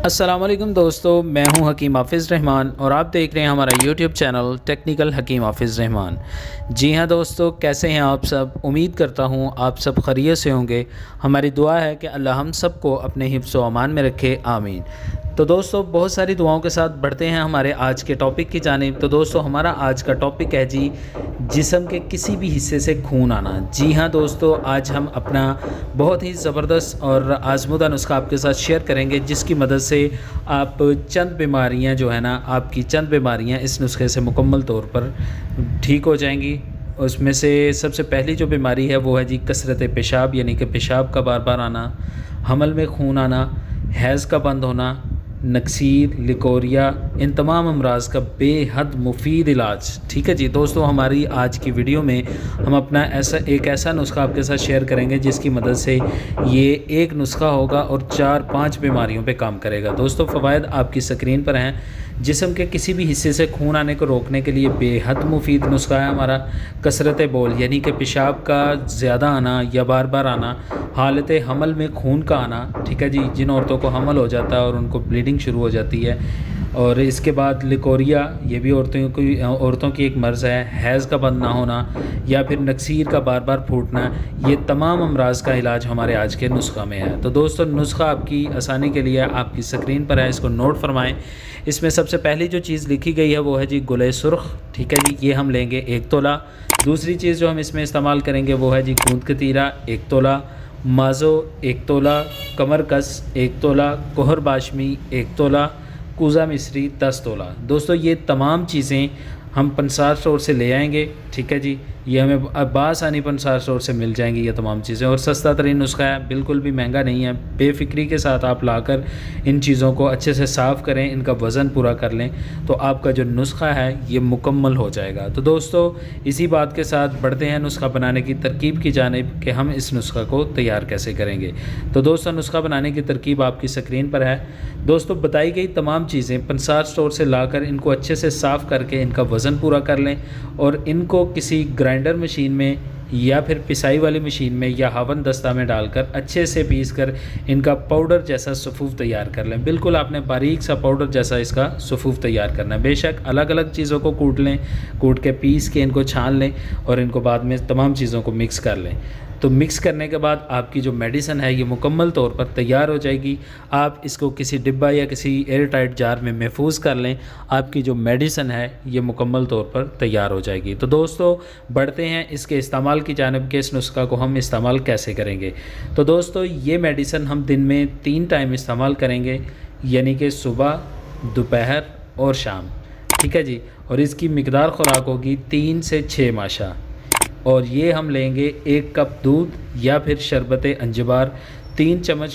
अस्सलाम वालेकुम दोस्तों, मैं हूं हकीम हाफिज़ रहमान और आप देख रहे हैं हमारा यूट्यूब चैनल टेक्निकल हकीम हाफिज़ रहमान। जी हां दोस्तों, कैसे हैं आप सब? उम्मीद करता हूं आप सब खैरियत से होंगे। हमारी दुआ है कि अल्लाह हम सब को अपने हिफ्ज़ व अमान में रखे, आमीन। तो दोस्तों, बहुत सारी दुआओं के साथ बढ़ते हैं हमारे आज के टॉपिक की जानिब। तो दोस्तों, हमारा आज का टॉपिक है जी, जिस्म के किसी भी हिस्से से खून आना। जी हाँ दोस्तों, आज हम अपना बहुत ही ज़बरदस्त और आज़मूदा नुस्खा आपके साथ शेयर करेंगे, जिसकी मदद से आप चंद बीमारियां जो है ना, आपकी चंद बीमारियां इस नुस्खे से मुकम्मल तौर पर ठीक हो जाएंगी। उसमें से सबसे पहली जो बीमारी है वो है जी कसरत पेशाब, यानी कि पेशाब का बार बार आना, हमल में खून आना, हैज़ का बंद होना, नक्सीर, लिकोरिया, इन तमाम अमराज़ का बेहद मुफीद इलाज। ठीक है जी दोस्तों, हमारी आज की वीडियो में हम अपना ऐसा नुस्खा आपके साथ शेयर करेंगे जिसकी मदद से ये एक नुस्खा होगा और 4-5 बीमारियों पे काम करेगा। दोस्तों, फ़वाइद आपकी स्क्रीन पर हैं। जिस्म के किसी भी हिस्से से खून आने को रोकने के लिए बेहद मुफीद नुस्खा है हमारा कसरत बौल, यानी कि पेशाब का ज़्यादा आना या बार बार आना, हालत हमल में खून का आना। ठीक है जी, जिन औरतों को हमल हो जाता है और उनको ब्लीडिंग शुरू हो जाती है। और इसके बाद लिकोरिया, ये भी औरतों की एक मर्ज़ है। हैज़ का बंद ना होना या फिर नक्सीर का बार बार फूटना, ये तमाम अमराज़ का इलाज हमारे आज के नुस्खा में है। तो दोस्तों, नुस्खा आपकी आसानी के लिए आपकी स्क्रीन पर है, इसको नोट फरमाएं। इसमें सबसे पहली जो चीज़ लिखी गई है वो है जी गुले सुर्ख। ठीक है जी, ये हम लेंगे 1 तोला। दूसरी चीज़ जो हम इसमें इस्तेमाल करेंगे वो है जी गूंद कतीरा 1 तोला, माज़ो 1 तोला, कमरकस 1 तोला, कोहर बाशमी 1 तोला, कूज़ा मिस्री 10 तोला। दोस्तों, ये तमाम चीज़ें हम पंसार स्टोर से ले आएंगे। ठीक है जी, ये हमें बासानी पंसार स्टोर से मिल जाएंगी ये तमाम चीज़ें, और सस्ता तरीन नुस्खा है, बिल्कुल भी महंगा नहीं है। बेफ़िक्री के साथ आप लाकर इन चीज़ों को अच्छे से साफ़ करें, इनका वज़न पूरा कर लें, तो आपका जो नुस्खा है ये मुकम्मल हो जाएगा। तो दोस्तों, इसी बात के साथ बढ़ते हैं नुस्खा बनाने की तरकीब की जानिब कि हम इस नुस्खा को तैयार कैसे करेंगे। तो दोस्तों, नुस्खा बनाने की तरकीब आपकी स्क्रीन पर है। दोस्तों, बताई गई तमाम चीज़ें पंसार स्टोर से लाकर इनको अच्छे से साफ़ करके इनका वज़न पूरा कर लें और इनको किसी ग्राइंडर मशीन में या फिर पिसाई वाली मशीन में या हवन दस्ता में डालकर अच्छे से पीस कर इनका पाउडर जैसा सफ़ूफ़ तैयार कर लें। बिल्कुल आपने बारीक सा पाउडर जैसा इसका सफ़ूफ़ तैयार करना है। बेशक अलग अलग चीज़ों को कूट लें, कूट के पीस के इनको छान लें और इनको बाद में तमाम चीज़ों को मिक्स कर लें। तो मिक्स करने के बाद आपकी जो मेडिसिन है ये मुकम्मल तौर पर तैयार हो जाएगी। आप इसको किसी डिब्बा या किसी एयर टाइट जार में महफूज कर लें, आपकी जो मेडिसिन है ये मुकम्मल तौर पर तैयार हो जाएगी। तो दोस्तों, बढ़ते हैं इसके इस्तेमाल की जानिब के इस नुस्खा को हम इस्तेमाल कैसे करेंगे। तो दोस्तों, ये मेडिसिन हम दिन में 3 टाइम इस्तेमाल करेंगे, यानी कि सुबह, दोपहर और शाम। ठीक है जी, और इसकी मिकदार ख़ुराक होगी 3 से 6 माशा। और ये हम लेंगे 1 कप दूध या फिर शरबत अंजबार, 3 चम्मच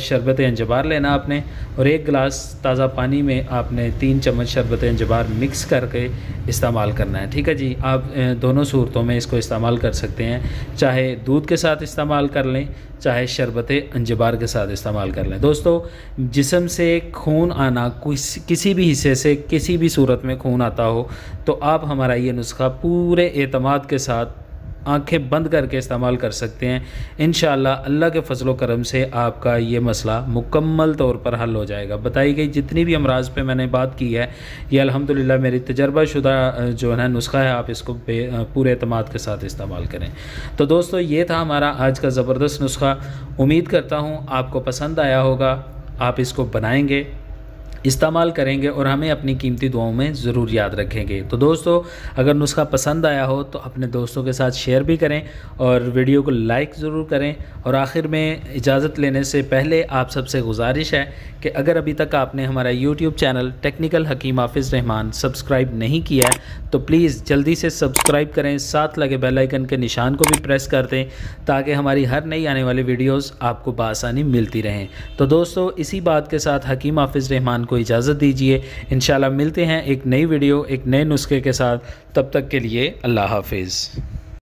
शरबत अंजबार लेना आपने, और 1 गिलास ताज़ा पानी में आपने 3 चम्मच शरबत अंजबार मिक्स करके इस्तेमाल करना है। ठीक है जी, आप दोनों सूरतों में इसको इस्तेमाल कर सकते हैं, चाहे दूध के साथ इस्तेमाल कर लें, चाहे शरबत अंजबार के साथ इस्तेमाल कर लें। दोस्तों, जिस्म से खून आना, किसी भी हिस्से से किसी भी सूरत में खून आता हो, तो आप हमारा ये नुस्खा पूरे एतमाद के साथ आंखें बंद करके इस्तेमाल कर सकते हैं। इंशाअल्लाह अल्लाह के फजलो करम से आपका ये मसला मुकम्मल तौर पर हल हो जाएगा। बताई गई जितनी भी अमराज पे मैंने बात की है, ये अल्हम्दुलिल्लाह मेरी तजर्बाशुदा जो है नुस्खा है, आप इसको पूरे एतमाद के साथ इस्तेमाल करें। तो दोस्तों, ये था हमारा आज का ज़बरदस्त नुस्खा। उम्मीद करता हूँ आपको पसंद आया होगा। आप इसको बनाएंगे, इस्तेमाल करेंगे और हमें अपनी कीमती दुआओं में ज़रूर याद रखेंगे। तो दोस्तों, अगर नुस्खा पसंद आया हो तो अपने दोस्तों के साथ शेयर भी करें और वीडियो को लाइक ज़रूर करें। और आखिर में इजाज़त लेने से पहले आप सबसे गुजारिश है कि अगर अभी तक आपने हमारा यूट्यूब चैनल टेक्निकल हकीम हाफिज़ रहमान सब्सक्राइब नहीं किया है तो प्लीज़ जल्दी से सब्सक्राइब करें, साथ लगे बेल आइकन के निशान को भी प्रेस कर दें ताकि हमारी हर नई आने वाली वीडियोज़ आपको बआसानी मिलती रहें। तो दोस्तों, इसी बात के साथ हकीम हाफिज़ रहमान को इजाज़त दीजिए। इंशाल्लाह मिलते हैं एक नई वीडियो, एक नए नुस्खे के साथ। तब तक के लिए अल्लाह हाफिज़।